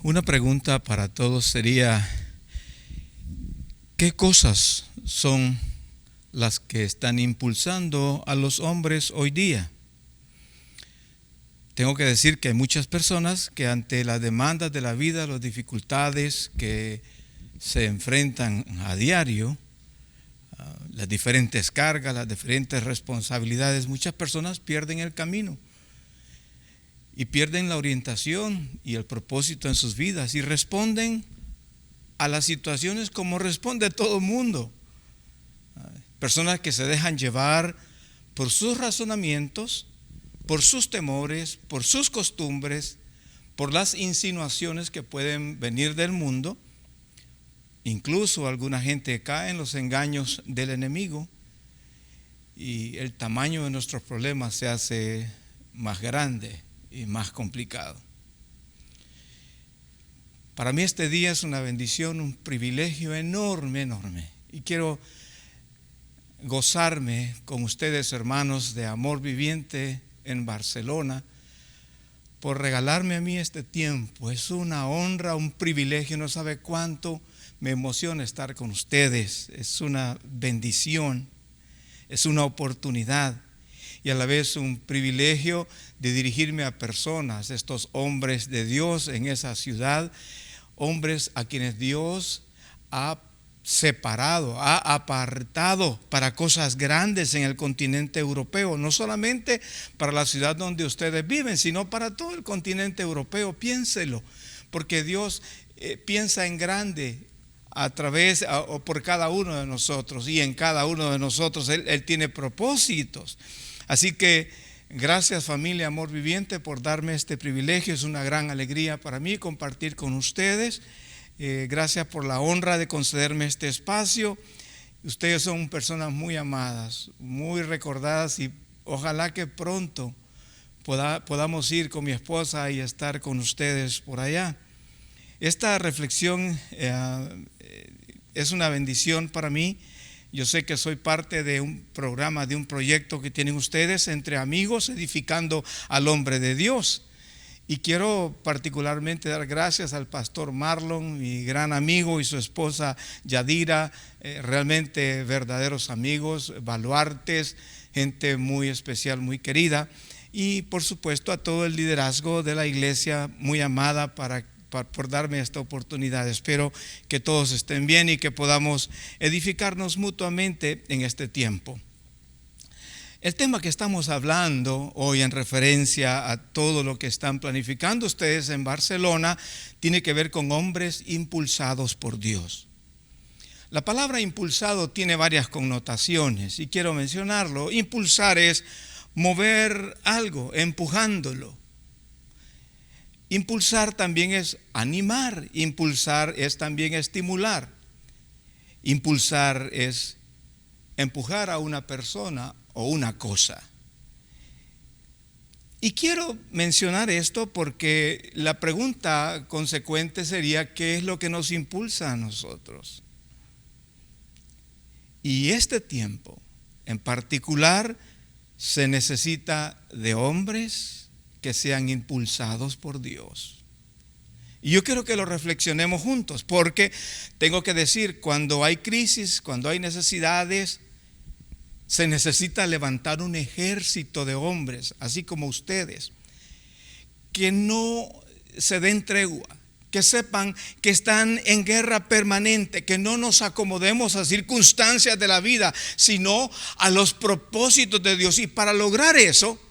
Una pregunta para todos sería, ¿qué cosas son las que están impulsando a los hombres hoy día? Tengo que decir que hay muchas personas que ante las demandas de la vida, las dificultades que se enfrentan a diario, las diferentes cargas, las diferentes responsabilidades, muchas personas pierden el camino y pierden la orientación y el propósito en sus vidas y responden a las situaciones como responde todo el mundo. Personas que se dejan llevar por sus razonamientos, por sus temores, por sus costumbres, por las insinuaciones que pueden venir del mundo. Incluso alguna gente cae en los engaños del enemigo y el tamaño de nuestros problemas se hace más grande y más complicado. Para mí este día es una bendición, un privilegio enorme, enorme. Y quiero gozarme con ustedes, hermanos de Amor Viviente en Barcelona, por regalarme a mí este tiempo. Es una honra, un privilegio, no sabe cuánto me emociona estar con ustedes. Es una bendición, es una oportunidad y a la vez un privilegio de dirigirme a personas, estos hombres de Dios en esa ciudad, hombres a quienes Dios ha separado, ha apartado para cosas grandes en el continente europeo, no solamente para la ciudad donde ustedes viven, sino para todo el continente europeo. Piénselo, porque Dios piensa en grande a través o por cada uno de nosotros, y en cada uno de nosotros Él tiene propósitos. Así que gracias, familia Amor Viviente, por darme este privilegio. Es una gran alegría para mí compartir con ustedes. Gracias por la honra de concederme este espacio. Ustedes son personas muy amadas, muy recordadas, y ojalá que pronto podamos ir con mi esposa y estar con ustedes por allá. Esta reflexión es una bendición para mí. Yo sé que soy parte de un programa, de un proyecto que tienen ustedes entre amigos, edificando al hombre de Dios. Y quiero particularmente dar gracias al pastor Marlon, mi gran amigo, y su esposa Yadira, realmente verdaderos amigos, baluartes, gente muy especial, muy querida. Y por supuesto a todo el liderazgo de la iglesia, muy amada por darme esta oportunidad. Espero que todos estén bien y que podamos edificarnos mutuamente en este tiempo. El tema que estamos hablando hoy en referencia a todo lo que están planificando ustedes en Barcelona tiene que ver con hombres impulsados por Dios. La palabra impulsado tiene varias connotaciones y quiero mencionarlo. Impulsar es mover algo, empujándolo. Impulsar también es animar, impulsar es también estimular. Impulsar es empujar a una persona o una cosa. Y quiero mencionar esto porque la pregunta consecuente sería: ¿qué es lo que nos impulsa a nosotros? Y este tiempo en particular se necesita de hombres que sean impulsados por Dios. Y yo quiero que lo reflexionemos juntos, porque tengo que decir, cuando hay crisis, cuando hay necesidades, se necesita levantar un ejército de hombres, así como ustedes, que no se den tregua, que sepan que están en guerra permanente, que no nos acomodemos a circunstancias de la vida, sino a los propósitos de Dios. Y para lograr eso,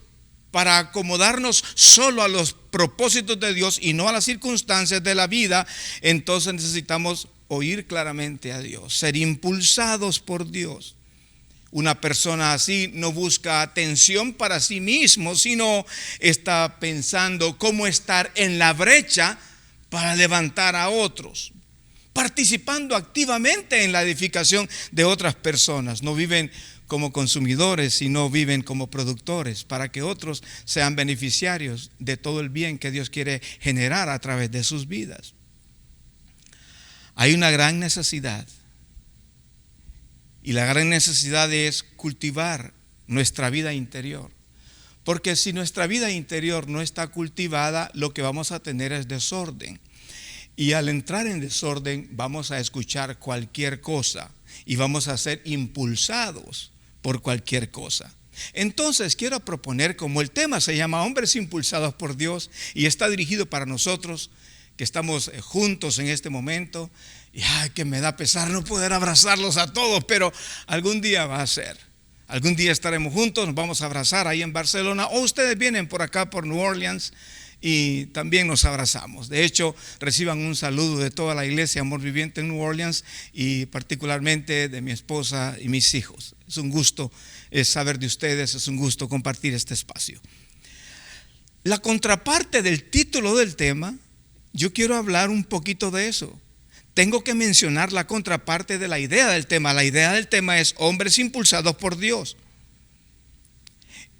para acomodarnos solo a los propósitos de Dios y no a las circunstancias de la vida, entonces necesitamos oír claramente a Dios, ser impulsados por Dios. Una persona así no busca atención para sí mismo, sino está pensando cómo estar en la brecha para levantar a otros, participando activamente en la edificación de otras personas. No viven como consumidores, sino viven como productores, para que otros sean beneficiarios de todo el bien que Dios quiere generar a través de sus vidas. Hay una gran necesidad. Y la gran necesidad es cultivar nuestra vida interior. Porque si nuestra vida interior no está cultivada, lo que vamos a tener es desorden. Y al entrar en desorden vamos a escuchar cualquier cosa y vamos a ser impulsados por cualquier cosa. Entonces quiero proponer, como el tema se llama Hombres impulsados por Dios y está dirigido para nosotros que estamos juntos en este momento, y que me da pesar no poder abrazarlos a todos, pero algún día va a ser. Algún día estaremos juntos, nos vamos a abrazar ahí en Barcelona, o ustedes vienen por acá por New Orleans y también nos abrazamos. De hecho, reciban un saludo de toda la iglesia Amor Viviente en New Orleans y particularmente de mi esposa y mis hijos. Es un gusto saber de ustedes, es un gusto compartir este espacio. La contraparte del título del tema, yo quiero hablar un poquito de eso. Tengo que mencionar la contraparte de la idea del tema. La idea del tema es hombres impulsados por Dios.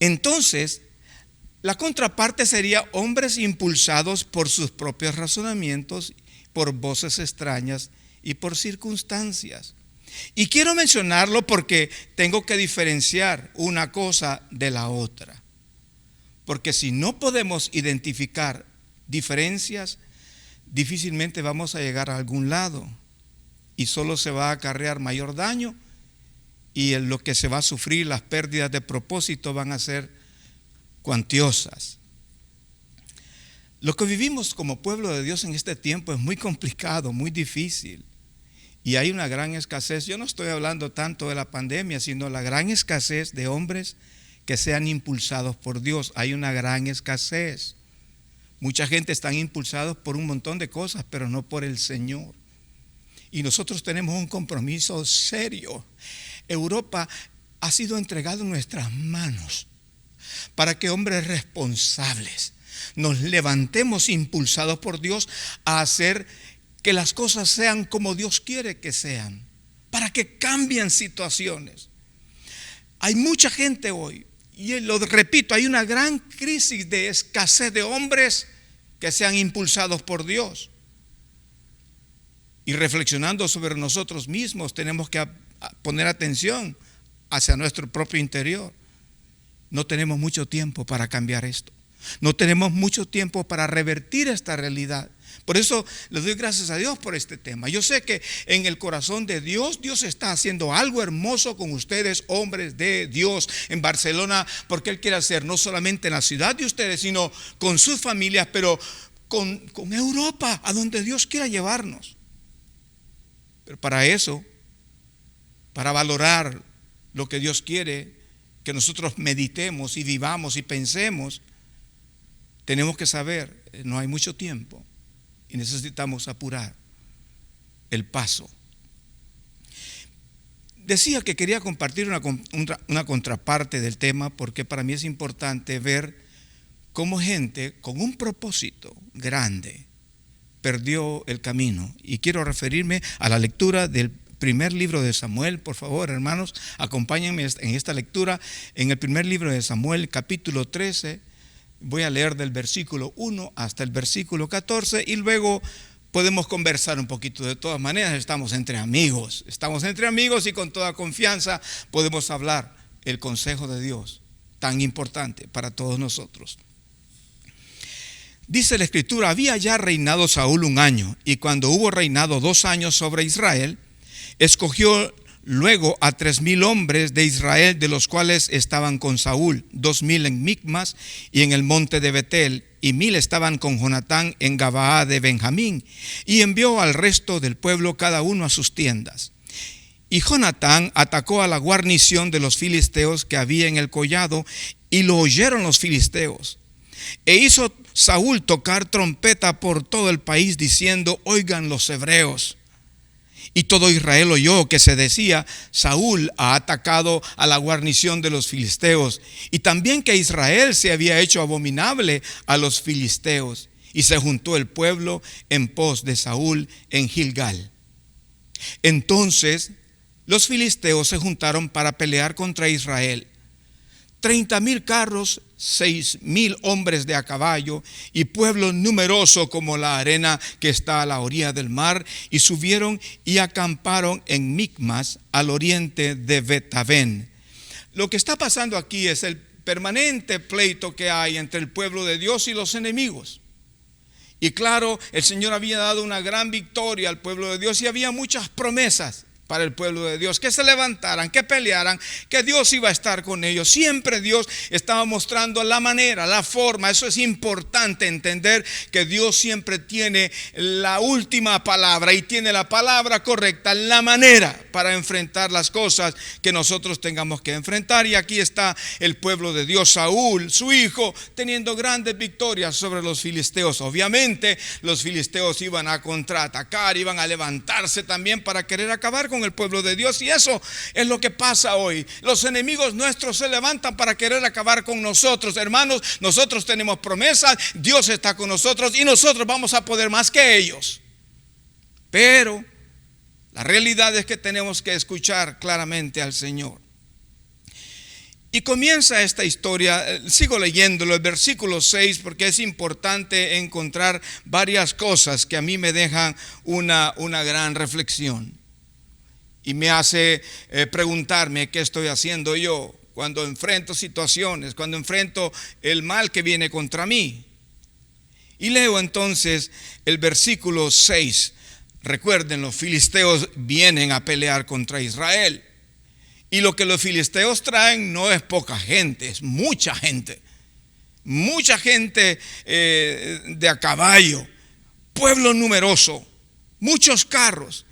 Entonces, la contraparte sería hombres impulsados por sus propios razonamientos, por voces extrañas y por circunstancias. Y quiero mencionarlo porque tengo que diferenciar una cosa de la otra. Porque si no podemos identificar diferencias, difícilmente vamos a llegar a algún lado y solo se va a acarrear mayor daño y en lo que se va a sufrir, las pérdidas de propósito van a ser cuantiosas. Lo que vivimos como pueblo de Dios en este tiempo es muy complicado, muy difícil y hay una gran escasez. Yo no estoy hablando tanto de la pandemia, sino la gran escasez de hombres que sean impulsados por Dios. Hay una gran escasez. Mucha gente está impulsada por un montón de cosas, pero no por el Señor. Y nosotros tenemos un compromiso serio. Europa ha sido entregada en nuestras manos para que hombres responsables nos levantemos impulsados por Dios a hacer que las cosas sean como Dios quiere que sean, para que cambien situaciones. Hay mucha gente hoy, y lo repito, hay una gran crisis de escasez de hombres que sean impulsados por Dios. Y reflexionando sobre nosotros mismos, tenemos que poner atención hacia nuestro propio interior. No tenemos mucho tiempo para cambiar esto. No tenemos mucho tiempo para revertir esta realidad. Por eso le doy gracias a Dios por este tema. Yo sé que en el corazón de Dios, Dios está haciendo algo hermoso con ustedes, hombres de Dios, en Barcelona, porque Él quiere hacer no solamente en la ciudad de ustedes, sino con sus familias, pero con Europa, a donde Dios quiera llevarnos. Pero para eso, para valorar lo que Dios quiere que nosotros meditemos y vivamos y pensemos, tenemos que saber, no hay mucho tiempo y necesitamos apurar el paso. Decía que quería compartir una contraparte del tema porque para mí es importante ver cómo gente con un propósito grande perdió el camino. Y quiero referirme a la lectura del primer libro de Samuel. Por favor, hermanos, acompáñenme en esta lectura. En el primer libro de Samuel, capítulo 13, voy a leer del versículo 1 hasta el versículo 14 y luego podemos conversar un poquito. De todas maneras, estamos entre amigos y con toda confianza podemos hablar el consejo de Dios, tan importante para todos nosotros. Dice la Escritura: había ya reinado Saúl 1 año, y cuando hubo reinado 2 años sobre Israel, escogió luego a 3,000 hombres de Israel, de los cuales estaban con Saúl, 2,000 en Micmas y en el monte de Betel, y 1,000 estaban con Jonatán en Gabaa de Benjamín, y envió al resto del pueblo cada uno a sus tiendas. Y Jonatán atacó a la guarnición de los filisteos que había en el collado, y lo oyeron los filisteos. E hizo Saúl tocar trompeta por todo el país, diciendo: oigan los hebreos. Y todo Israel oyó que se decía: Saúl ha atacado a la guarnición de los filisteos. Y también que Israel se había hecho abominable a los filisteos. Y se juntó el pueblo en pos de Saúl en Gilgal. Entonces los filisteos se juntaron para pelear contra Israel. 30,000 carros, 6,000 hombres de a caballo y pueblo numeroso como la arena que está a la orilla del mar, y subieron y acamparon en Micmas al oriente de Betavén. Lo que está pasando aquí es el permanente pleito que hay entre el pueblo de Dios y los enemigos. Y claro, el Señor había dado una gran victoria al pueblo de Dios y había muchas promesas para el pueblo de Dios, que se levantaran, que pelearan, que Dios iba a estar con ellos. Siempre Dios estaba mostrando la manera, la forma. Eso es importante entender, que Dios siempre tiene la última palabra y tiene la palabra correcta, la manera para enfrentar las cosas que nosotros tengamos que enfrentar. Y aquí está el pueblo de Dios, Saúl, su hijo, teniendo grandes victorias sobre los filisteos. Obviamente los filisteos iban a contraatacar, iban a levantarse también para querer acabar con el pueblo de Dios. Y eso es lo que pasa hoy. Los enemigos nuestros se levantan para querer acabar con nosotros. Hermanos, nosotros tenemos promesas, Dios está con nosotros y nosotros vamos a poder más que ellos. Pero la realidad es que tenemos que escuchar claramente al Señor. Y comienza esta historia, sigo leyéndolo, el versículo 6, porque es importante encontrar varias cosas que a mí me dejan una gran reflexión. Y me hace preguntarme qué estoy haciendo yo cuando enfrento situaciones, cuando enfrento el mal que viene contra mí. Y leo entonces el versículo 6. Recuerden, los filisteos vienen a pelear contra Israel. Y lo que los filisteos traen no es poca gente, es mucha gente. Mucha gente de a caballo, pueblo numeroso, muchos carros.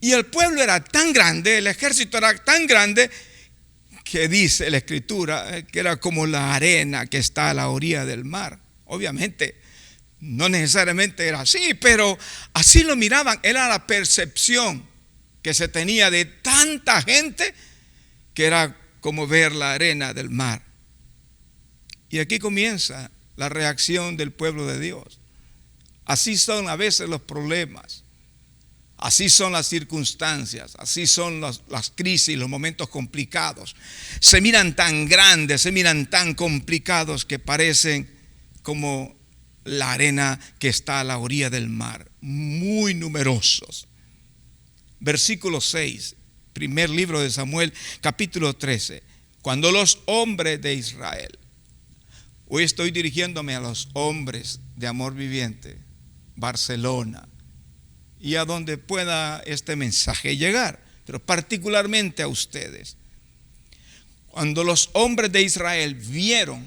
Y el pueblo era tan grande, el ejército era tan grande, que dice la escritura que era como la arena que está a la orilla del mar. Obviamente no necesariamente era así, pero así lo miraban. Era la percepción que se tenía de tanta gente, que era como ver la arena del mar. Y aquí comienza la reacción del pueblo de Dios. Así son a veces los problemas. Así son las circunstancias, así son las crisis, los momentos complicados. Se miran tan grandes, se miran tan complicados, que parecen como la arena que está a la orilla del mar, muy numerosos. Versículo 6, primer libro de Samuel, capítulo 13. Cuando los hombres de Israel, hoy estoy dirigiéndome a los hombres de Amor Viviente, Barcelona, y a donde pueda este mensaje llegar, pero particularmente a ustedes. Cuando los hombres de Israel vieron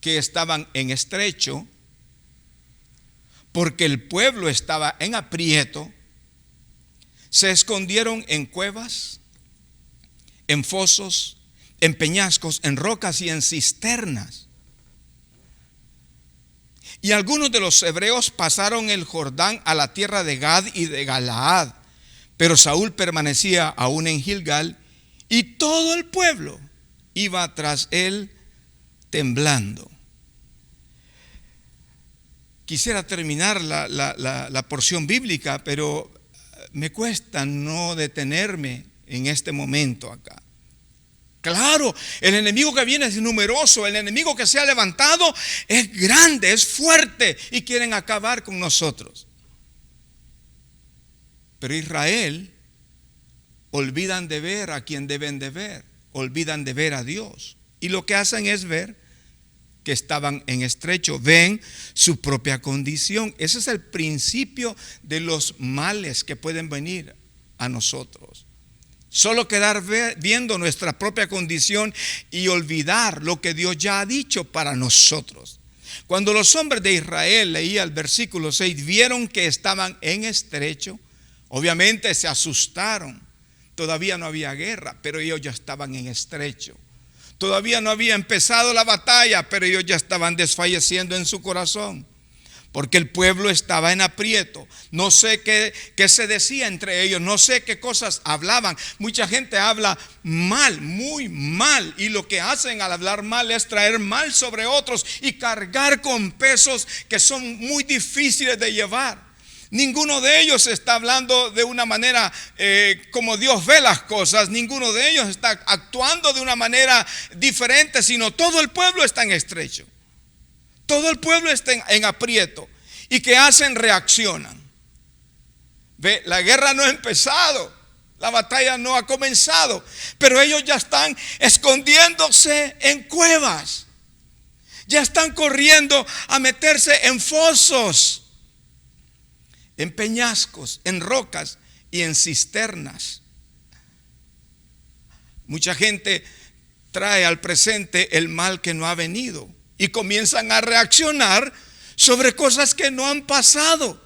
que estaban en estrecho, porque el pueblo estaba en aprieto, se escondieron en cuevas, en fosos, en peñascos, en rocas y en cisternas. Y algunos de los hebreos pasaron el Jordán a la tierra de Gad y de Galaad, pero Saúl permanecía aún en Gilgal, y todo el pueblo iba tras él temblando. Quisiera terminar la porción bíblica, pero me cuesta no detenerme en este momento acá. Claro, el enemigo que viene es numeroso, el enemigo que se ha levantado es grande, es fuerte, y quieren acabar con nosotros. Pero Israel olvidan de ver a quien deben de ver, olvidan de ver a Dios, y lo que hacen es ver que estaban en estrecho, ven su propia condición. Ese es el principio de los males que pueden venir a nosotros. Solo quedar viendo nuestra propia condición y olvidar lo que Dios ya ha dicho para nosotros. Cuando los hombres de Israel, leía el versículo 6, vieron que estaban en estrecho, obviamente se asustaron. Todavía no había guerra, pero ellos ya estaban en estrecho. Todavía no había empezado la batalla, pero ellos ya estaban desfalleciendo en su corazón, porque el pueblo estaba en aprieto. No sé qué se decía entre ellos, no sé qué cosas hablaban. Mucha gente habla mal, muy mal, y lo que hacen al hablar mal es traer mal sobre otros y cargar con pesos que son muy difíciles de llevar. Ninguno de ellos está hablando de una manera como Dios ve las cosas. Ninguno de ellos está actuando de una manera diferente, sino todo el pueblo está en estrecho. Todo el pueblo está en aprieto. ¿Y qué hacen? Reaccionan. Ve, la guerra no ha empezado, la batalla no ha comenzado, pero ellos ya están escondiéndose en cuevas. Ya están corriendo a meterse en fosos. en peñascos, en rocas y en cisternas. Mucha gente trae al presente el mal que no ha venido y comienzan a reaccionar sobre cosas que no han pasado.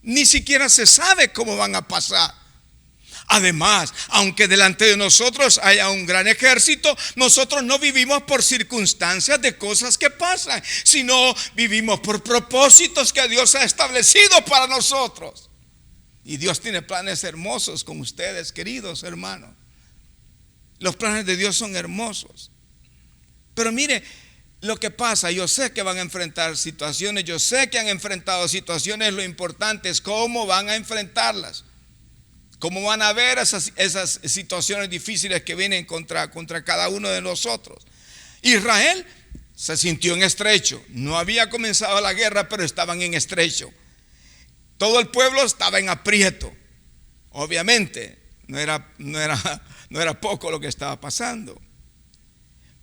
Ni siquiera se sabe cómo van a pasar. Además, aunque delante de nosotros haya un gran ejército, nosotros no vivimos por circunstancias de cosas que pasan, sino vivimos por propósitos que Dios ha establecido para nosotros. Y Dios tiene planes hermosos con ustedes, queridos hermanos. Los planes de Dios son hermosos. Pero mire lo que pasa. Yo sé que van a enfrentar situaciones. Yo sé que han enfrentado situaciones. Lo importante es cómo van a enfrentarlas. Cómo van a ver esas situaciones difíciles que vienen contra cada uno de nosotros. Israel se sintió en estrecho. No había comenzado la guerra, pero estaban en estrecho. Todo el pueblo estaba en aprieto. Obviamente, no era poco lo que estaba pasando.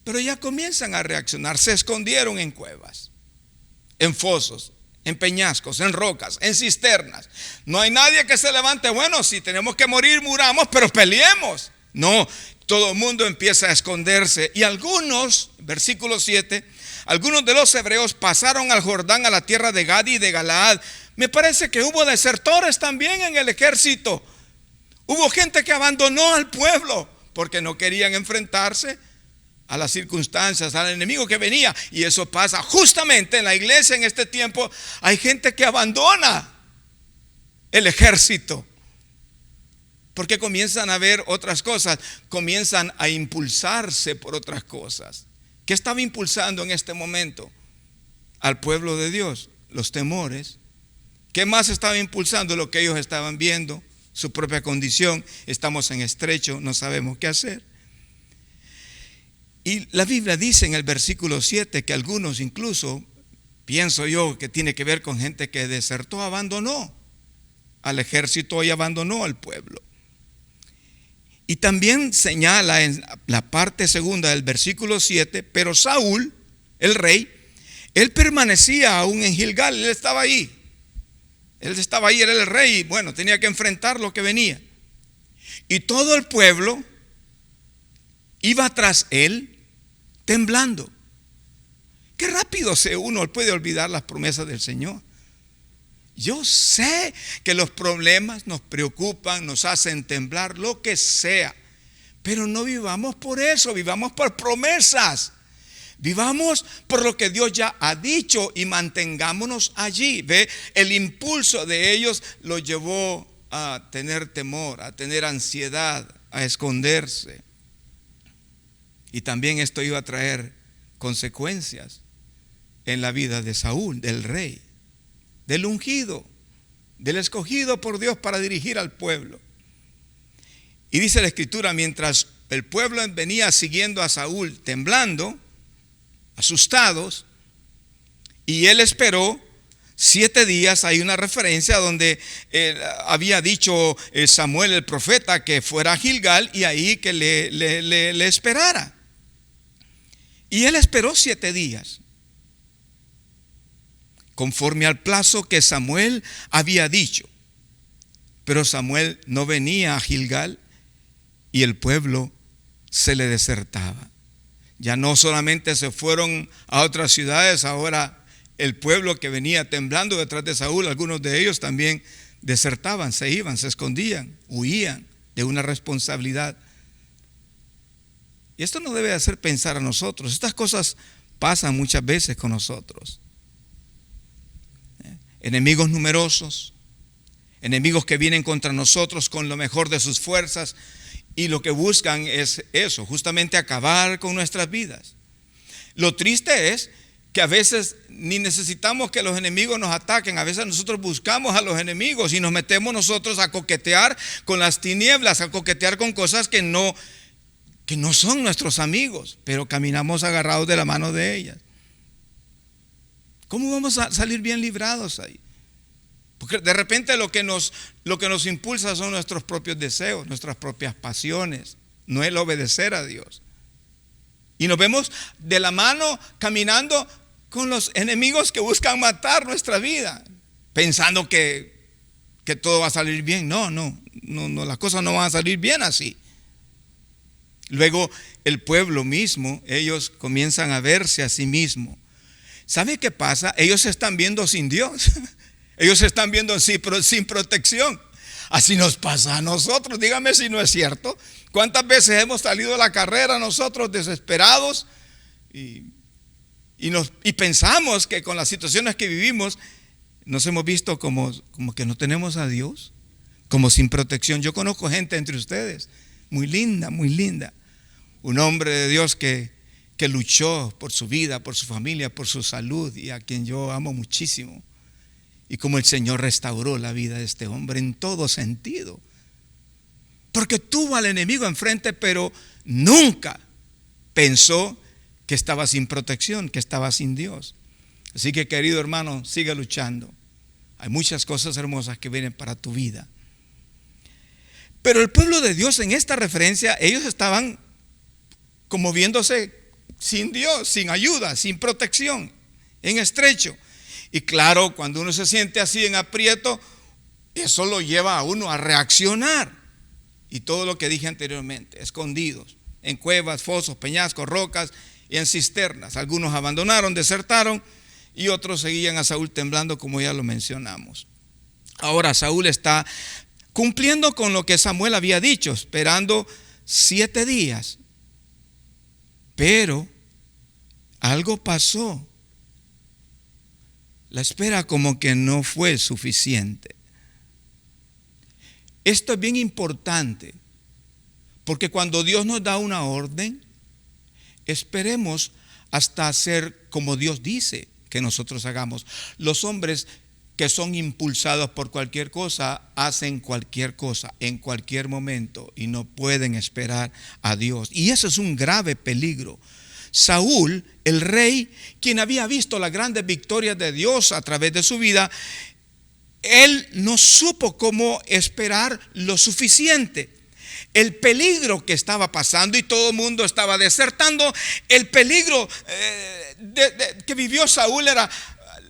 Pero ya comienzan a reaccionar. Se escondieron en cuevas, en fosos, en peñascos, en rocas, en cisternas. No hay nadie que se levante. Bueno, si tenemos que morir, muramos, pero peleemos. No, todo el mundo empieza a esconderse. Y algunos, versículo 7, algunos de los hebreos pasaron al Jordán, a la tierra de Gad y de Galaad. Me parece que hubo desertores también en el ejército. Hubo gente que abandonó al pueblo porque no querían enfrentarse a las circunstancias, al enemigo que venía. Y eso pasa justamente en la iglesia en este tiempo. Hay gente que abandona el ejército porque comienzan a ver otras cosas, comienzan a impulsarse por otras cosas. ¿Qué estaba impulsando en este momento al pueblo de Dios? Los temores. ¿Qué más estaba impulsando? Lo que ellos estaban viendo, su propia condición. Estamos en estrecho, no sabemos qué hacer. Y la Biblia dice en el versículo 7 que algunos incluso, pienso yo que tiene que ver con gente que desertó, abandonó al ejército y abandonó al pueblo. Y también señala en la parte segunda del versículo 7, pero Saúl, el rey, él permanecía aún en Gilgal, él estaba ahí. Él estaba ahí, era el rey, y bueno, tenía que enfrentar lo que venía. Y todo el pueblo iba tras él temblando. Qué rápido uno puede olvidar las promesas del Señor. Yo sé que los problemas nos preocupan, nos hacen temblar, lo que sea. Pero no vivamos por eso, vivamos por promesas. Vivamos por lo que Dios ya ha dicho y mantengámonos allí. Ve, el impulso de ellos los llevó a tener temor, a tener ansiedad, a esconderse. Y también esto iba a traer consecuencias en la vida de Saúl, del rey, del ungido, del escogido por Dios para dirigir al pueblo. Y dice la Escritura, mientras el pueblo venía siguiendo a Saúl temblando, asustados, y él esperó 7 días. Hay una referencia donde había dicho Samuel el profeta que fuera a Gilgal y ahí que le esperara. Y él esperó 7 días, conforme al plazo que Samuel había dicho. Pero Samuel no venía a Gilgal y el pueblo se le desertaba. Ya no solamente se fueron a otras ciudades, ahora el pueblo que venía temblando detrás de Saúl, algunos de ellos también desertaban, se iban, se escondían, huían de una responsabilidad. Y esto nos debe hacer pensar a nosotros. Estas cosas pasan muchas veces con nosotros. Enemigos numerosos, enemigos que vienen contra nosotros con lo mejor de sus fuerzas y lo que buscan es eso, justamente acabar con nuestras vidas. Lo triste es que a veces ni necesitamos que los enemigos nos ataquen. A veces nosotros buscamos a los enemigos y nos metemos nosotros a coquetear con las tinieblas, a coquetear con cosas que no son nuestros amigos, pero caminamos agarrados de la mano de ellas. ¿Cómo vamos a salir bien librados ahí? Porque de repente lo que nos impulsa son nuestros propios deseos, nuestras propias pasiones, no el obedecer a Dios. Y nos vemos de la mano caminando con los enemigos que buscan matar nuestra vida, pensando que que todo va a salir bien. No, las cosas no van a salir bien así. Luego el pueblo mismo, ellos comienzan a verse a sí mismos. ¿Sabe qué pasa? Ellos se están viendo sin Dios. Ellos se están viendo sin protección. Así nos pasa a nosotros. Dígame si no es cierto. ¿Cuántas veces hemos salido a la carrera nosotros desesperados y pensamos que con las situaciones que vivimos nos hemos visto como que no tenemos a Dios, como sin protección? Yo conozco gente entre ustedes muy linda, un hombre de Dios que luchó por su vida, por su familia, por su salud, y a quien yo amo muchísimo. Y como el Señor restauró la vida de este hombre en todo sentido, porque tuvo al enemigo enfrente, pero nunca pensó que estaba sin protección, que estaba sin Dios. Así que, querido hermano, sigue luchando. Hay muchas cosas hermosas que vienen para tu vida. Pero el pueblo de Dios, en esta referencia, ellos estaban como viéndose sin Dios, sin ayuda, sin protección, en estrecho. Y claro, cuando uno se siente así en aprieto, eso lo lleva a uno a reaccionar. Y todo lo que dije anteriormente, escondidos en cuevas, fosos, peñascos, rocas y en cisternas. Algunos abandonaron, desertaron, y otros seguían a Saúl temblando, como ya lo mencionamos. Ahora Saúl está cumpliendo con lo que Samuel había dicho, esperando 7 días. Pero algo pasó. La espera como que no fue suficiente. Esto es bien importante, porque cuando Dios nos da una orden, esperemos hasta hacer como Dios dice que nosotros hagamos. Los hombres que son impulsados por cualquier cosa, hacen cualquier cosa en cualquier momento y no pueden esperar a Dios. Y eso es un grave peligro. Saúl, el rey, quien había visto las grandes victorias de Dios a través de su vida, él no supo cómo esperar lo suficiente. El peligro que estaba pasando, y todo el mundo estaba desertando, el peligro que vivió Saúl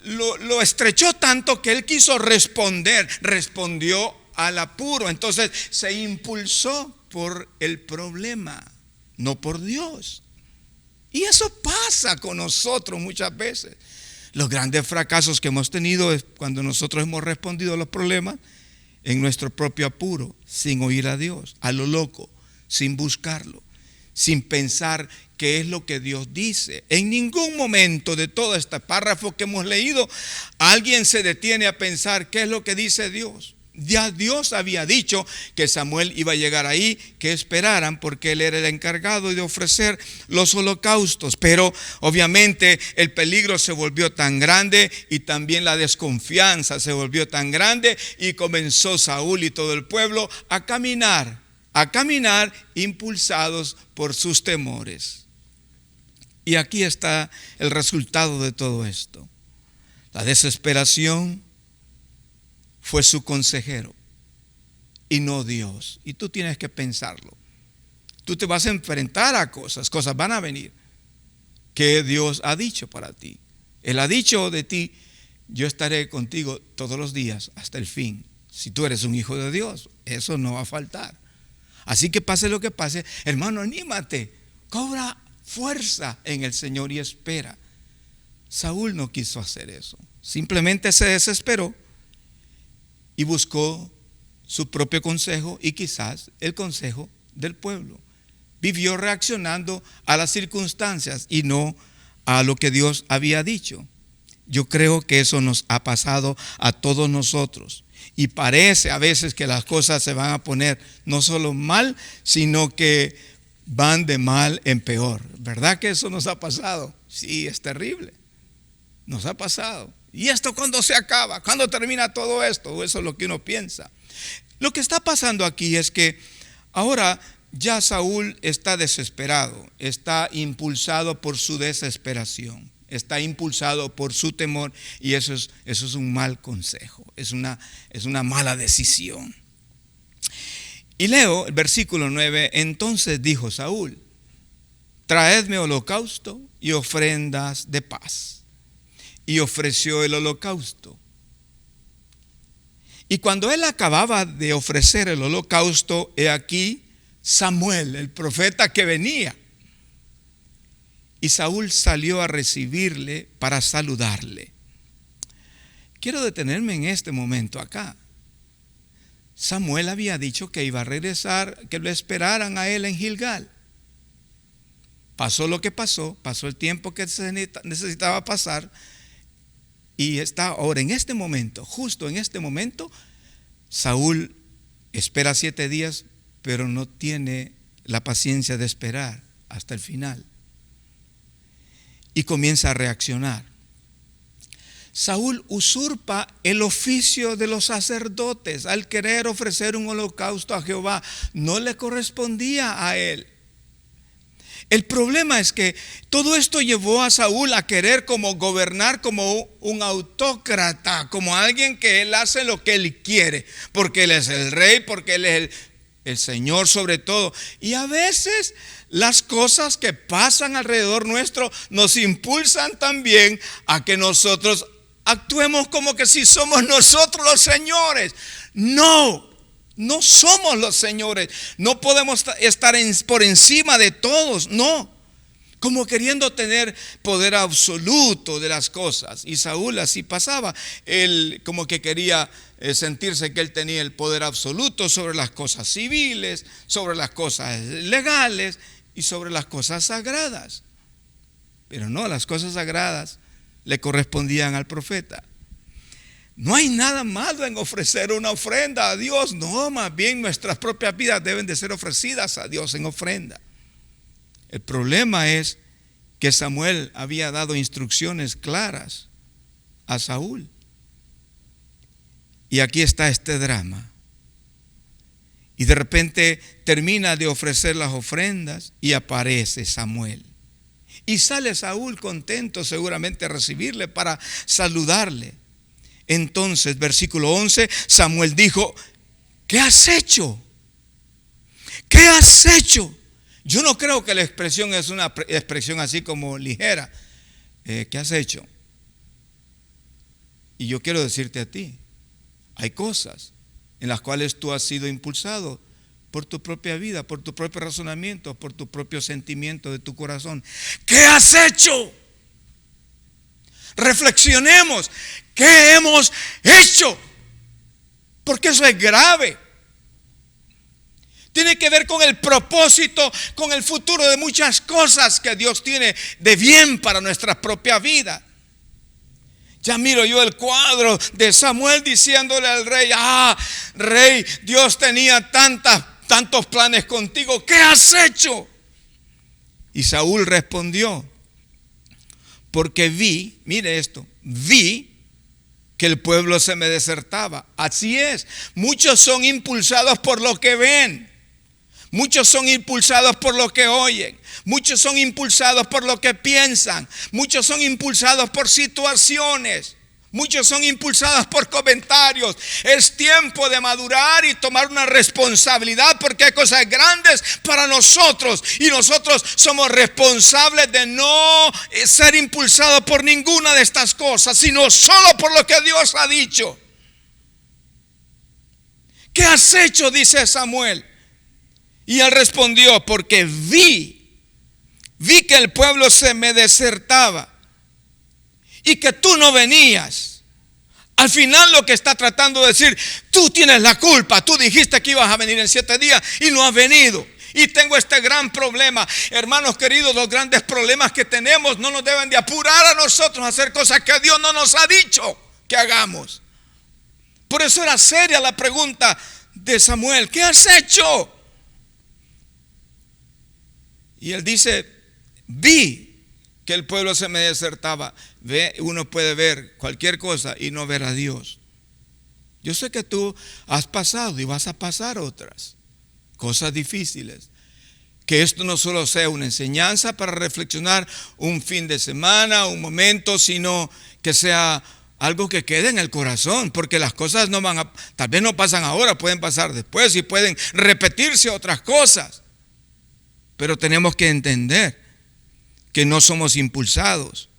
lo estrechó tanto que él quiso respondió al apuro. Entonces se impulsó por el problema, no por Dios. Y eso pasa con nosotros muchas veces. Los grandes fracasos que hemos tenido es cuando nosotros hemos respondido a los problemas en nuestro propio apuro, sin oír a Dios, a lo loco, sin buscarlo, sin pensar qué es lo que Dios dice. En ningún momento de todo este párrafo que hemos leído, alguien se detiene a pensar qué es lo que dice Dios. Ya Dios había dicho que Samuel iba a llegar ahí, que esperaran, porque él era el encargado de ofrecer los holocaustos. Pero obviamente el peligro se volvió tan grande y también la desconfianza se volvió tan grande, y comenzó Saúl y todo el pueblo a caminar impulsados por sus temores. Y aquí está el resultado de todo esto. La desesperación fue su consejero y no Dios. Y tú tienes que pensarlo. Tú te vas a enfrentar a cosas van a venir que Dios ha dicho para ti. Él ha dicho de ti: yo estaré contigo todos los días hasta el fin. Si tú eres un hijo de Dios, eso no va a faltar. Así que pase lo que pase, hermano, anímate, cobra fuerza en el Señor y espera. Saúl no quiso hacer eso, simplemente se desesperó y buscó su propio consejo y quizás el consejo del pueblo. Vivió reaccionando a las circunstancias y no a lo que Dios había dicho. Yo creo que eso nos ha pasado a todos nosotros. Y parece a veces que las cosas se van a poner no solo mal, sino que van de mal en peor. ¿Verdad que eso nos ha pasado? Sí, es terrible. Nos ha pasado. ¿Y esto cuándo se acaba? ¿Cuándo termina todo esto? Eso es lo que uno piensa. Lo que está pasando aquí es que ahora ya Saúl está desesperado, está impulsado por su desesperación, está impulsado por su temor, y eso es un mal consejo, es una mala decisión. Y leo el versículo 9. Entonces dijo Saúl: traedme holocausto y ofrendas de paz. Y ofreció el holocausto. Y cuando él acababa de ofrecer el holocausto, he aquí Samuel, el profeta que venía. Y Saúl salió a recibirle para saludarle. Quiero detenerme en este momento acá. Samuel había dicho que iba a regresar, que lo esperaran a él en Gilgal. Pasó lo que pasó, pasó el tiempo que se necesitaba pasar. Y está ahora en este momento, justo en este momento, Saúl espera 7 días, pero no tiene la paciencia de esperar hasta el final. Y comienza a reaccionar. Saúl usurpa el oficio de los sacerdotes al querer ofrecer un holocausto a Jehová. No le correspondía a él. El problema es que todo esto llevó a Saúl a querer como gobernar como un autócrata, como alguien que él hace lo que él quiere, porque él es el rey, porque él es el Señor sobre todo. Y a veces las cosas que pasan alrededor nuestro nos impulsan también a que nosotros actuemos como que si somos nosotros los señores. No somos los señores. No podemos estar por encima de todos, no. Como queriendo tener poder absoluto de las cosas. Y Saúl así pasaba. Él como que quería sentirse que él tenía el poder absoluto sobre las cosas civiles, sobre las cosas legales y sobre las cosas sagradas. Pero no, las cosas sagradas le correspondían al profeta. No hay nada malo en ofrecer una ofrenda a Dios. No, más bien nuestras propias vidas deben de ser ofrecidas a Dios en ofrenda. El problema es que Samuel había dado instrucciones claras a Saúl. Y aquí está este drama. Y de repente termina de ofrecer las ofrendas y aparece Samuel. Y sale Saúl contento seguramente a recibirle para saludarle. Entonces, versículo 11, Samuel dijo: ¿qué has hecho? ¿Qué has hecho? Yo no creo que la expresión es una expresión así como ligera. ¿Qué has hecho? Y yo quiero decirte a ti, hay cosas en las cuales tú has sido impulsado por tu propia vida, por tu propio razonamiento, por tu propio sentimiento de tu corazón. ¿Qué has hecho? Reflexionemos. ¿Qué hemos hecho? Porque eso es grave. Tiene que ver con el propósito, con el futuro de muchas cosas que Dios tiene de bien para nuestra propia vida. Ya miro yo el cuadro de Samuel diciéndole al rey: rey, Dios tenía tantos planes contigo. ¿Qué has hecho? Y Saúl respondió: porque vi, mire esto, vi que el pueblo se me desertaba. Así es, muchos son impulsados por lo que ven. Muchos son impulsados por lo que oyen. Muchos son impulsados por lo que piensan. Muchos son impulsados por situaciones. Muchos son impulsados por comentarios. Es tiempo de madurar y tomar una responsabilidad, porque hay cosas grandes para nosotros y nosotros somos responsables de no ser impulsados por ninguna de estas cosas, sino solo por lo que Dios ha dicho. ¿Qué has hecho?, dice Samuel. Y él respondió: porque vi que el pueblo se me desertaba y que tú no venías. Al final lo que está tratando de decir: tú tienes la culpa, tú dijiste que ibas a venir en 7 días y no has venido. Y tengo este gran problema. Hermanos queridos, los grandes problemas que tenemos no nos deben de apurar a nosotros a hacer cosas que Dios no nos ha dicho que hagamos. Por eso era seria la pregunta de Samuel: ¿qué has hecho? Y él dice: vi que el pueblo se me desertaba. Uno puede ver cualquier cosa y no ver a Dios. Yo sé que tú has pasado y vas a pasar otras cosas difíciles. Que esto no solo sea una enseñanza para reflexionar un fin de semana, un momento, sino que sea algo que quede en el corazón, porque las cosas tal vez no pasan ahora, pueden pasar después y pueden repetirse otras cosas. Pero tenemos que entender que no somos impulsados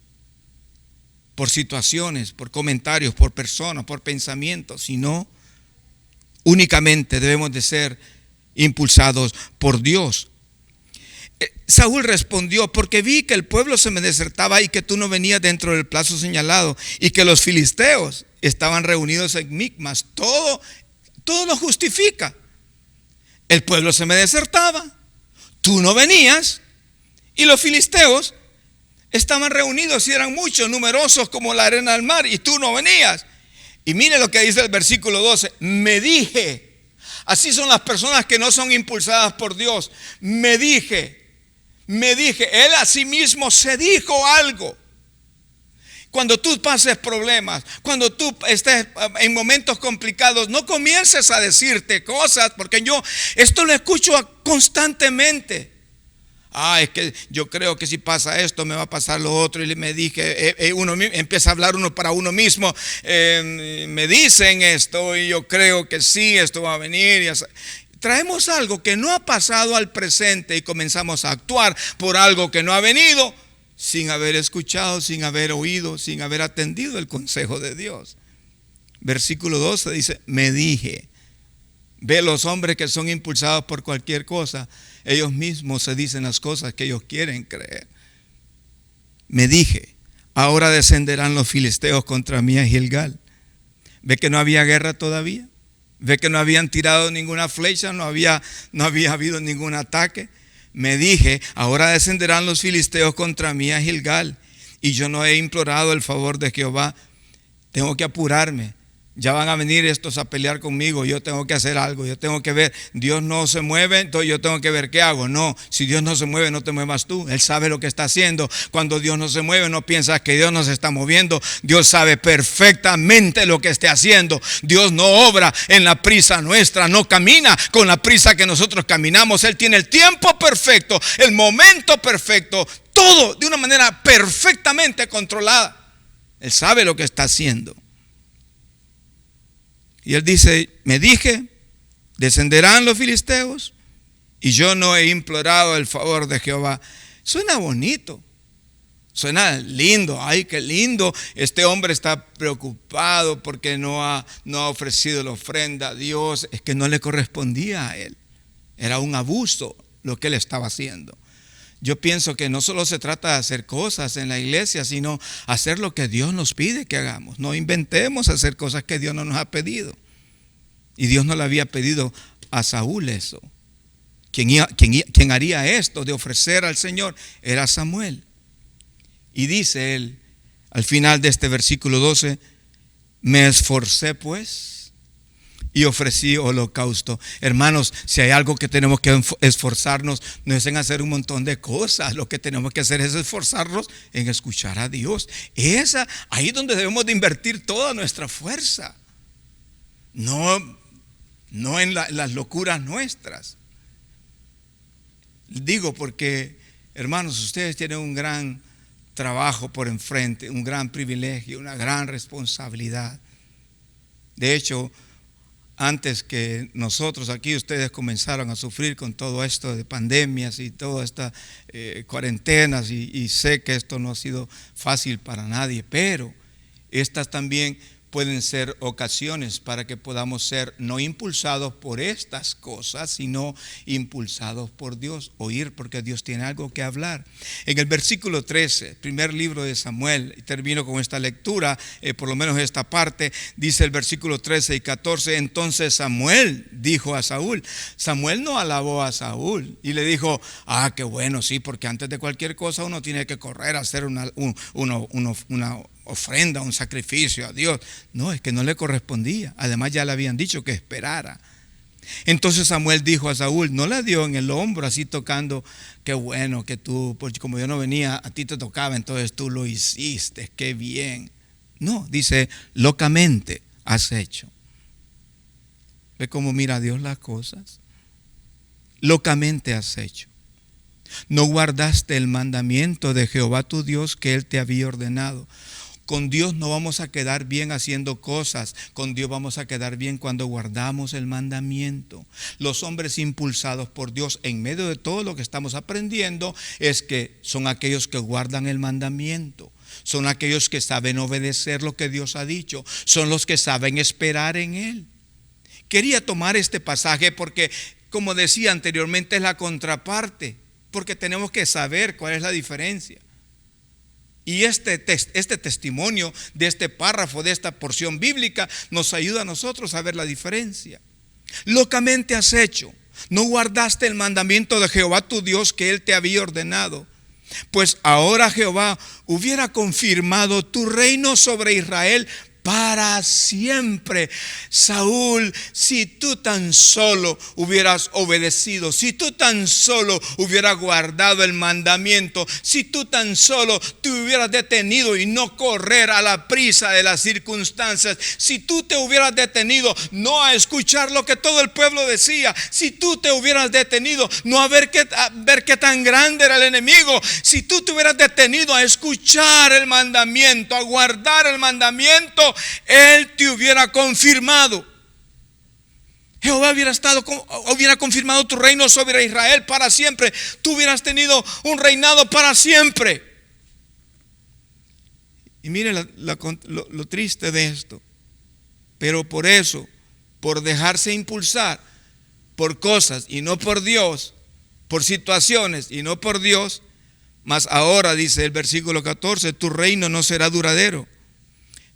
por situaciones, por comentarios, por personas, por pensamientos, sino Únicamente debemos de ser impulsados por Dios. Saúl respondió: porque vi que el pueblo se me desertaba y que tú no venías dentro del plazo señalado y que los filisteos estaban reunidos en Micmas. Todo lo justifica. El pueblo se me desertaba, tú no venías y los filisteos estaban reunidos y eran muchos, numerosos como la arena del mar, y tú no venías. Y mire lo que dice el versículo 12: me dije. Así son las personas que no son impulsadas por Dios. Me dije. Él a sí mismo se dijo algo. Cuando tú pases problemas, cuando tú estés en momentos complicados, no comiences a decirte cosas, porque yo esto lo escucho constantemente. Es que yo creo que si pasa esto me va a pasar lo otro. Y me dije, uno empieza a hablar uno para uno mismo. Me dicen esto y yo creo que sí, esto va a venir. Traemos algo que no ha pasado al presente y comenzamos a actuar por algo que no ha venido, sin haber escuchado, sin haber oído, sin haber atendido el consejo de Dios. Versículo 12 dice: me dije. Ve, los hombres que son impulsados por cualquier cosa, ellos mismos se dicen las cosas que ellos quieren creer. Me dije: ahora descenderán los filisteos contra mí a Gilgal. Ve que no había guerra todavía. Ve que no habían tirado ninguna flecha, no había habido ningún ataque. Me dije: ahora descenderán los filisteos contra mí a Gilgal, y yo no he implorado el favor de Jehová. Tengo que apurarme. Ya van a venir estos a pelear conmigo. Yo tengo que hacer algo. Yo tengo que ver. Dios no se mueve, entonces yo tengo que ver qué hago. No, si Dios no se mueve, no te muevas tú. Él sabe lo que está haciendo. Cuando Dios no se mueve, no piensas que Dios no se está moviendo. Dios sabe perfectamente lo que esté haciendo. Dios no obra en la prisa nuestra, no camina con la prisa que nosotros caminamos. Él tiene el tiempo perfecto, el momento perfecto, todo de una manera perfectamente controlada. Él sabe lo que está haciendo. Y él dice: me dije, descenderán los filisteos, y yo no he implorado el favor de Jehová. Suena bonito, suena lindo. Ay, qué lindo. Este hombre está preocupado porque no ha ofrecido la ofrenda a Dios. Es que no le correspondía a él. Era un abuso lo que él estaba haciendo. Yo pienso que no solo se trata de hacer cosas en la iglesia, sino hacer lo que Dios nos pide que hagamos. No inventemos hacer cosas que Dios no nos ha pedido. Y Dios no le había pedido a Saúl eso. Quien haría esto de ofrecer al Señor era Samuel. Y dice él al final de este versículo 12: me esforcé pues y ofrecí holocausto. Hermanos, si hay algo que tenemos que esforzarnos, no es en hacer un montón de cosas. Lo que tenemos que hacer es esforzarnos en escuchar a Dios. Ahí es donde debemos de invertir toda nuestra fuerza. No en las locuras nuestras. Digo porque, hermanos, ustedes tienen un gran trabajo por enfrente, un gran privilegio, una gran responsabilidad. De hecho, antes que nosotros aquí, ustedes comenzaron a sufrir con todo esto de pandemias y todas estas cuarentenas, y sé que esto no ha sido fácil para nadie, pero estas también pueden ser ocasiones para que podamos ser no impulsados por estas cosas, sino impulsados por Dios, oír, porque Dios tiene algo que hablar. En el versículo 13, primer libro de Samuel, y termino con esta lectura, por lo menos esta parte, dice el versículo 13 y 14: entonces Samuel dijo a Saúl. Samuel no alabó a Saúl y le dijo: qué bueno, sí, porque antes de cualquier cosa uno tiene que correr a hacer una ofrenda, un sacrificio a Dios. No, es que no le correspondía. Además ya le habían dicho que esperara. Entonces Samuel dijo a Saúl, no le dio en el hombro así tocando: qué bueno que tú, porque como yo no venía, a ti te tocaba, entonces tú lo hiciste, qué bien. No, dice: locamente has hecho. ¿Ve cómo mira Dios las cosas? Locamente has hecho. No guardaste el mandamiento de Jehová tu Dios que Él te había ordenado. Con Dios no vamos a quedar bien haciendo cosas. Con Dios vamos a quedar bien cuando guardamos el mandamiento. Los hombres impulsados por Dios en medio de todo lo que estamos aprendiendo es que son aquellos que guardan el mandamiento. Son aquellos que saben obedecer lo que Dios ha dicho. Son los que saben esperar en Él. Quería tomar este pasaje porque, como decía anteriormente, es la contraparte, porque tenemos que saber cuál es la diferencia. Y este testimonio de este párrafo, de esta porción bíblica, nos ayuda a nosotros a ver la diferencia. Locamente has hecho, no guardaste el mandamiento de Jehová tu Dios que Él te había ordenado. Pues ahora Jehová hubiera confirmado tu reino sobre Israel para siempre. Saúl, si tú tan solo hubieras obedecido, si tú tan solo hubieras guardado el mandamiento, si tú tan solo te hubieras detenido y no correr a la prisa de las circunstancias, si tú te hubieras detenido no a escuchar lo que todo el pueblo decía, si tú te hubieras detenido no a ver qué tan grande era el enemigo, si tú te hubieras detenido a escuchar el mandamiento, a guardar el mandamiento, Él te hubiera confirmado. Jehová hubiera confirmado tu reino sobre Israel para siempre. Tú hubieras tenido un reinado para siempre. Y mire lo triste de esto. Pero por eso, por dejarse impulsar por cosas y no por Dios, por situaciones y no por Dios, mas ahora dice el versículo 14, tu reino no será duradero.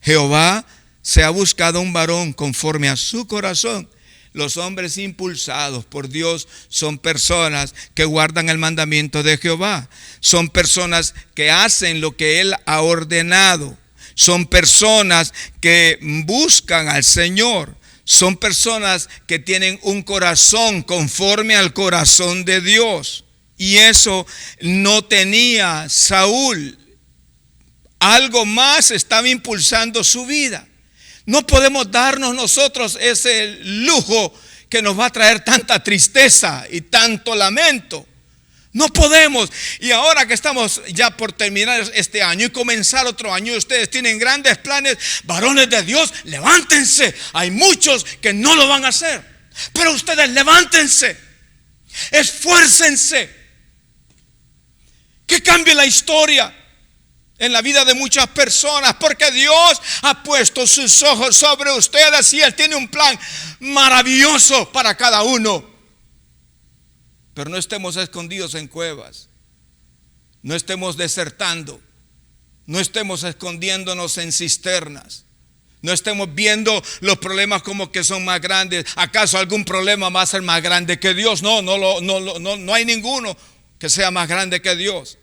Jehová se ha buscado un varón conforme a su corazón. Los hombres impulsados por Dios son personas que guardan el mandamiento de Jehová. Son personas que hacen lo que Él ha ordenado. Son personas que buscan al Señor. Son personas que tienen un corazón conforme al corazón de Dios. Y eso no tenía Saúl. Algo más estaba impulsando su vida. No podemos darnos nosotros ese lujo que nos va a traer tanta tristeza y tanto lamento. No podemos. Y ahora que estamos ya por terminar este año y comenzar otro año, ustedes tienen grandes planes, varones de Dios, levántense. Hay muchos que no lo van a hacer, pero ustedes levántense, esfuércense, que cambie la historia en la vida de muchas personas, porque Dios ha puesto sus ojos sobre ustedes y Él tiene un plan maravilloso para cada uno. Pero no estemos escondidos en cuevas, no estemos desertando, no estemos escondiéndonos en cisternas, no estemos viendo los problemas como que son más grandes. ¿Acaso algún problema va a ser más grande que Dios? No hay ninguno que sea más grande que Dios.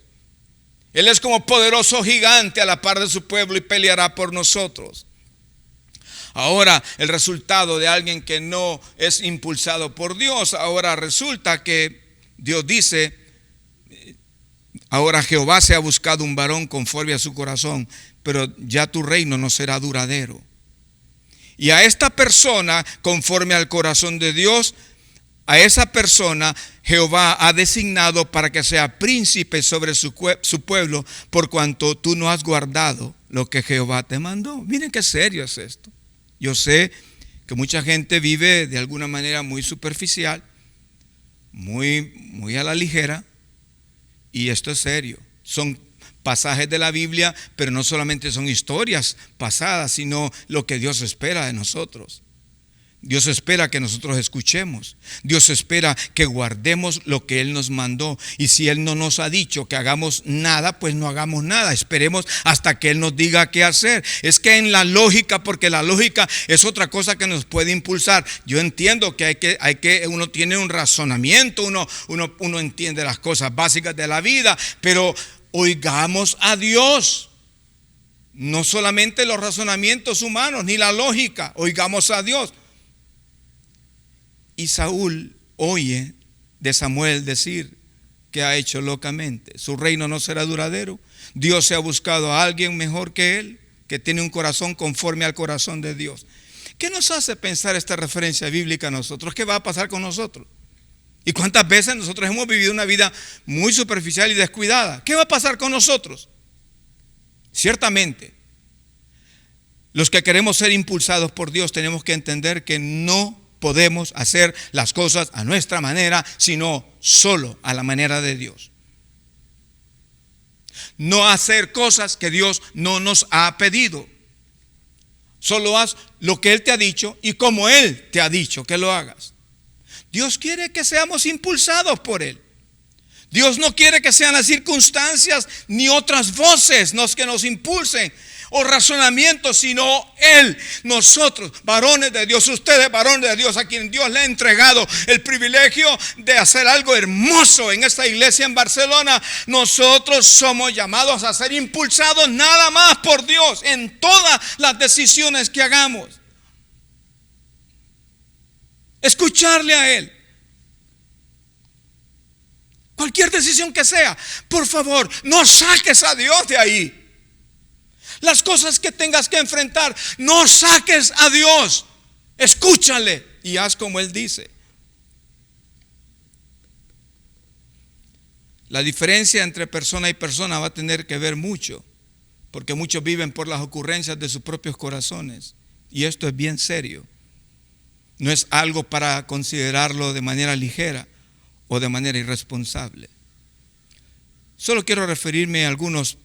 Él es como poderoso gigante a la par de su pueblo y peleará por nosotros. Ahora, el resultado de alguien que no es impulsado por Dios, ahora resulta que Dios dice, ahora Jehová se ha buscado un varón conforme a su corazón, pero ya tu reino no será duradero. Y a esta persona, conforme al corazón de Dios, a esa persona Jehová ha designado para que sea príncipe sobre su pueblo, por cuanto tú no has guardado lo que Jehová te mandó. Miren qué serio es esto. Yo sé que mucha gente vive de alguna manera muy superficial, muy a la ligera, y esto es serio. Son pasajes de la Biblia, pero no solamente son historias pasadas, sino lo que Dios espera de nosotros. Dios espera que nosotros escuchemos. Dios espera que guardemos lo que Él nos mandó. Y si Él no nos ha dicho que hagamos nada, pues no hagamos nada. Esperemos hasta que Él nos diga qué hacer. Es que en la lógica, porque la lógica es otra cosa que nos puede impulsar. Yo entiendo que uno tiene un razonamiento, uno entiende las cosas básicas de la vida, pero oigamos a Dios. No solamente los razonamientos humanos ni la lógica, oigamos a Dios. Y Saúl oye de Samuel decir que ha hecho locamente. Su reino no será duradero. Dios se ha buscado a alguien mejor que él, que tiene un corazón conforme al corazón de Dios. ¿Qué nos hace pensar esta referencia bíblica a nosotros? ¿Qué va a pasar con nosotros? ¿Y cuántas veces nosotros hemos vivido una vida muy superficial y descuidada? ¿Qué va a pasar con nosotros? Ciertamente, los que queremos ser impulsados por Dios tenemos que entender que no podemos hacer las cosas a nuestra manera, sino solo a la manera de Dios. No hacer cosas que Dios no nos ha pedido. Solo haz lo que Él te ha dicho y como Él te ha dicho que lo hagas. Dios quiere que seamos impulsados por Él. Dios no quiere que sean las circunstancias ni otras voces los que nos impulsen o razonamientos, sino Él, nosotros, varones de Dios, ustedes varones de Dios, a quien Dios le ha entregado el privilegio de hacer algo hermoso en esta iglesia en Barcelona. Nosotros somos llamados a ser impulsados nada más por Dios en todas las decisiones que hagamos. Escucharle a Él. Cualquier decisión que sea, por favor, no saques a Dios de ahí. Las cosas que tengas que enfrentar, no saques a Dios. Escúchale y haz como Él dice. La diferencia entre persona y persona va a tener que ver mucho, porque muchos viven por las ocurrencias de sus propios corazones. Y esto es bien serio. No es algo para considerarlo de manera ligera o de manera irresponsable. Solo quiero referirme a algunos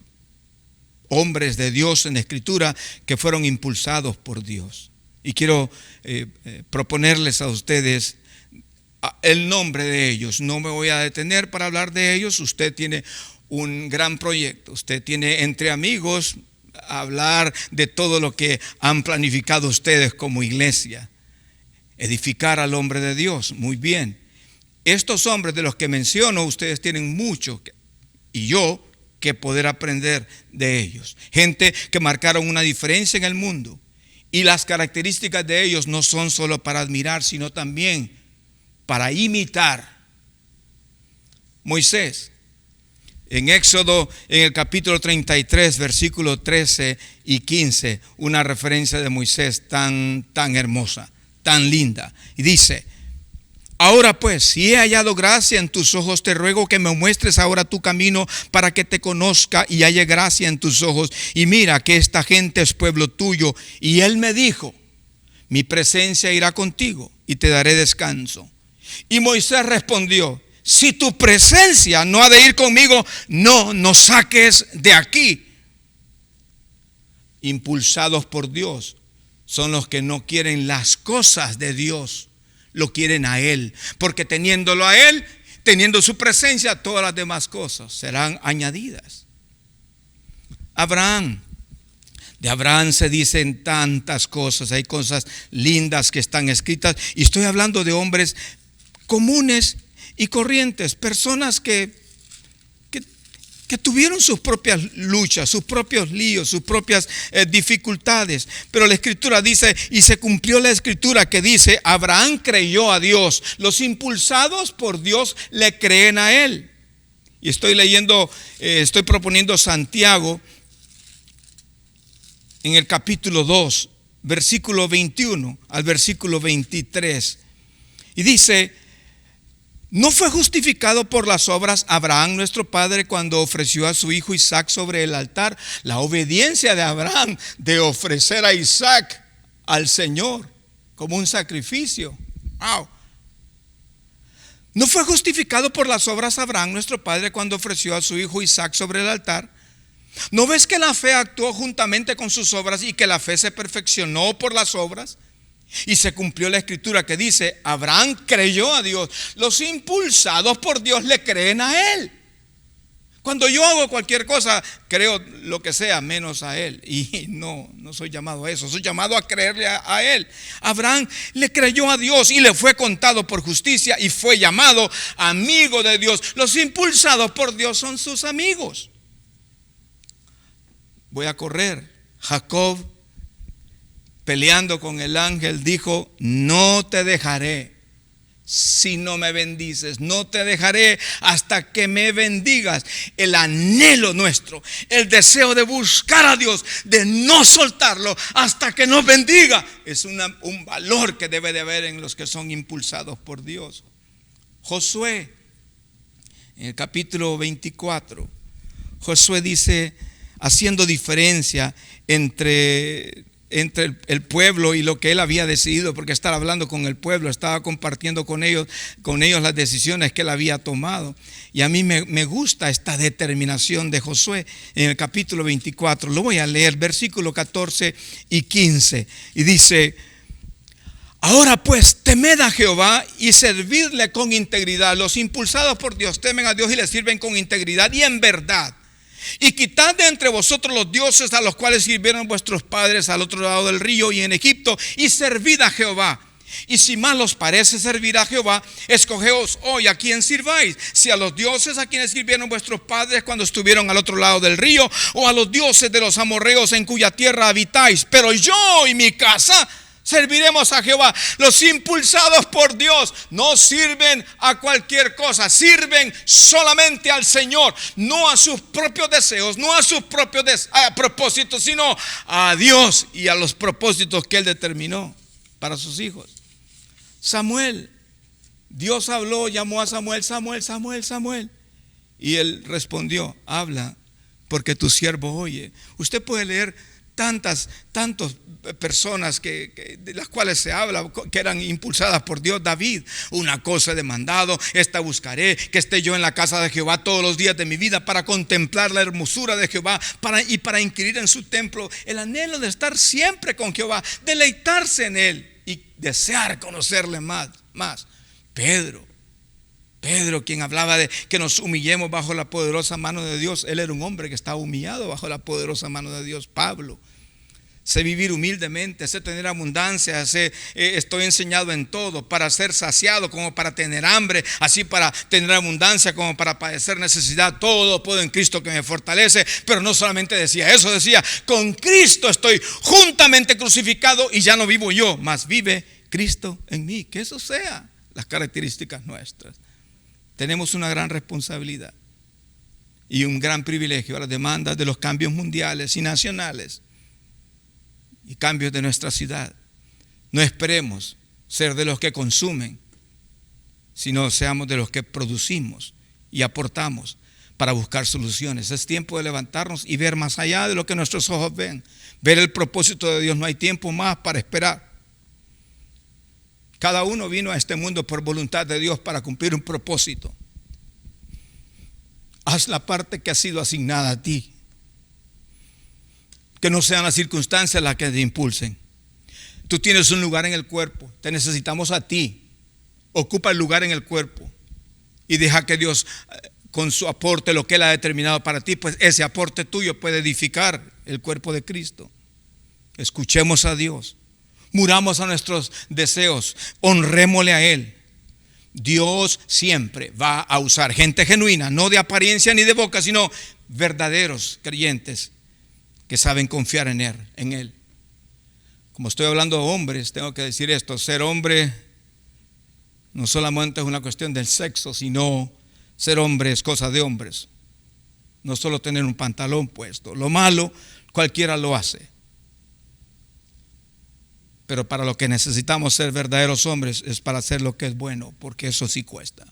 hombres de Dios en la Escritura que fueron impulsados por Dios. Y quiero proponerles a ustedes el nombre de ellos. No me voy a detener para hablar de ellos. Usted tiene un gran proyecto. Usted tiene entre amigos hablar de todo lo que han planificado ustedes como iglesia. Edificar al hombre de Dios. Muy bien. Estos hombres de los que menciono, ustedes tienen mucho, y yo, que poder aprender de ellos. Gente que marcaron una diferencia en el mundo. Y las características de ellos no son solo para admirar, sino también para imitar. Moisés, en Éxodo, en el capítulo 33, versículos 13 y 15, una referencia de Moisés tan hermosa, tan linda. Y dice: ahora pues, si he hallado gracia en tus ojos, te ruego que me muestres ahora tu camino para que te conozca y halle gracia en tus ojos. Y mira que esta gente es pueblo tuyo. Y él me dijo: mi presencia irá contigo y te daré descanso. Y Moisés respondió: si tu presencia no ha de ir conmigo, no nos saques de aquí. Impulsados por Dios son los que no quieren las cosas de Dios. Lo quieren a Él, porque teniéndolo a Él, teniendo su presencia, todas las demás cosas serán añadidas. Abraham, de Abraham se dicen tantas cosas, hay cosas lindas que están escritas, y estoy hablando de hombres comunes y corrientes, personas que tuvieron sus propias luchas, sus propios líos, sus propias dificultades. Pero la Escritura dice, y se cumplió la Escritura que dice: Abraham creyó a Dios. Los impulsados por Dios le creen a Él. Y estoy proponiendo Santiago en el capítulo 2, versículo 21 al versículo 23. Y dice: ¿no fue justificado por las obras Abraham nuestro padre cuando ofreció a su hijo Isaac sobre el altar? La obediencia de Abraham de ofrecer a Isaac al Señor como un sacrificio. Wow. ¿No fue justificado por las obras Abraham nuestro padre cuando ofreció a su hijo Isaac sobre el altar? ¿No ves que la fe actuó juntamente con sus obras y que la fe se perfeccionó por las obras? Y se cumplió la Escritura que dice: Abraham creyó a Dios. Los impulsados por Dios le creen a Él. Cuando yo hago cualquier cosa, creo lo que sea menos a Él. Y no soy llamado a eso, soy llamado a creerle a Él. Abraham le creyó a Dios y le fue contado por justicia y fue llamado amigo de Dios. Los impulsados por Dios son sus amigos. Voy a correr. Jacob, peleando con el ángel, dijo: no te dejaré si no me bendices, no te dejaré hasta que me bendigas. El anhelo nuestro, el deseo de buscar a Dios, de no soltarlo hasta que nos bendiga, es un valor que debe de haber en los que son impulsados por Dios. Josué, en el capítulo 24, Josué dice, haciendo diferencia entre entre el pueblo y lo que él había decidido, porque estaba hablando con el pueblo, estaba compartiendo con ellos las decisiones que él había tomado. Y a mí me gusta esta determinación de Josué en el capítulo 24. Lo voy a leer, versículos 14 y 15. Y dice: ahora pues, temed a Jehová y servidle con integridad. Los impulsados por Dios temen a Dios y le sirven con integridad y en verdad. Y quitad de entre vosotros los dioses a los cuales sirvieron vuestros padres al otro lado del río y en Egipto, y servid a Jehová. Y si mal os parece servir a Jehová, escogeos hoy a quién sirváis, si a los dioses a quienes sirvieron vuestros padres cuando estuvieron al otro lado del río, o a los dioses de los amorreos en cuya tierra habitáis. Pero yo y mi casa serviremos a Jehová. Los impulsados por Dios no sirven a cualquier cosa, sirven solamente al Señor, no a sus propios deseos, no a sus propios propósitos, sino a Dios y a los propósitos que Él determinó para sus hijos. Samuel, Dios habló, llamó a Samuel: Samuel, Samuel, Samuel. Y él respondió: habla, porque tu siervo oye. Usted puede leer tantas personas de las cuales se habla, que eran impulsadas por Dios. David: una cosa he demandado, esta buscaré, que esté yo en la casa de Jehová todos los días de mi vida, para contemplar la hermosura de Jehová, para inquirir en su templo. El anhelo de estar siempre con Jehová, deleitarse en Él y desear conocerle más. Pedro, quien hablaba de que nos humillemos bajo la poderosa mano de Dios, él era un hombre que estaba humillado bajo la poderosa mano de Dios. Pablo: sé vivir humildemente, sé tener abundancia, estoy enseñado en todo, para ser saciado como para tener hambre, así para tener abundancia como para padecer necesidad. Todo puedo en Cristo que me fortalece. Pero no solamente decía eso, decía: con Cristo estoy juntamente crucificado, y ya no vivo yo, mas vive Cristo en mí. Que eso sea las características nuestras. Tenemos una gran responsabilidad y un gran privilegio a las demandas de los cambios mundiales y nacionales y cambios de nuestra ciudad. No esperemos ser de los que consumen, sino seamos de los que producimos y aportamos para buscar soluciones. Es tiempo de levantarnos y ver más allá de lo que nuestros ojos ven, ver el propósito de Dios. No hay tiempo más para esperar. Cada uno vino a este mundo por voluntad de Dios para cumplir un propósito. Haz la parte que ha sido asignada a ti. Que no sean las circunstancias las que te impulsen. Tú tienes un lugar en el cuerpo, te necesitamos a ti. Ocupa el lugar en el cuerpo y deja que Dios, con su aporte, lo que Él ha determinado para ti, pues ese aporte tuyo puede edificar el cuerpo de Cristo. Escuchemos a Dios. Muramos a nuestros deseos, honrémosle a Él. Dios siempre va a usar gente genuina, no de apariencia ni de boca, sino verdaderos creyentes que saben confiar en Él. Como estoy hablando de hombres, tengo que decir esto: ser hombre no solamente es una cuestión del sexo, sino ser hombre es cosa de hombres. No solo tener un pantalón puesto. Lo malo cualquiera lo hace. Pero para lo que necesitamos ser verdaderos hombres es para hacer lo que es bueno, porque eso sí cuesta.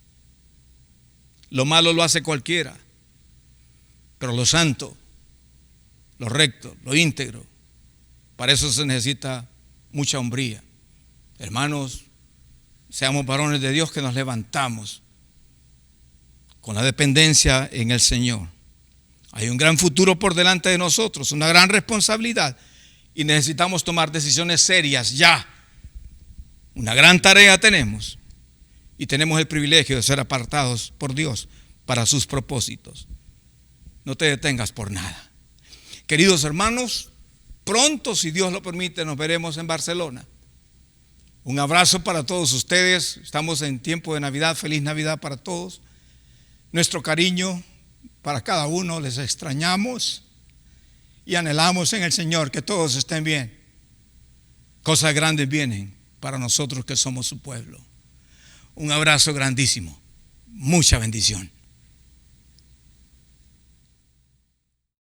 Lo malo lo hace cualquiera, pero lo santo, lo recto, lo íntegro, para eso se necesita mucha hombría. Hermanos, seamos varones de Dios que nos levantamos con la dependencia en el Señor. Hay un gran futuro por delante de nosotros, una gran responsabilidad. Y necesitamos tomar decisiones serias ya. Una gran tarea tenemos. Y tenemos el privilegio de ser apartados por Dios para sus propósitos. No te detengas por nada. Queridos hermanos, pronto, si Dios lo permite, nos veremos en Barcelona. Un abrazo para todos ustedes. Estamos en tiempo de Navidad. Feliz Navidad para todos. Nuestro cariño para cada uno. Les extrañamos. Y anhelamos en el Señor que todos estén bien. Cosas grandes vienen para nosotros que somos su pueblo. Un abrazo grandísimo. Mucha bendición.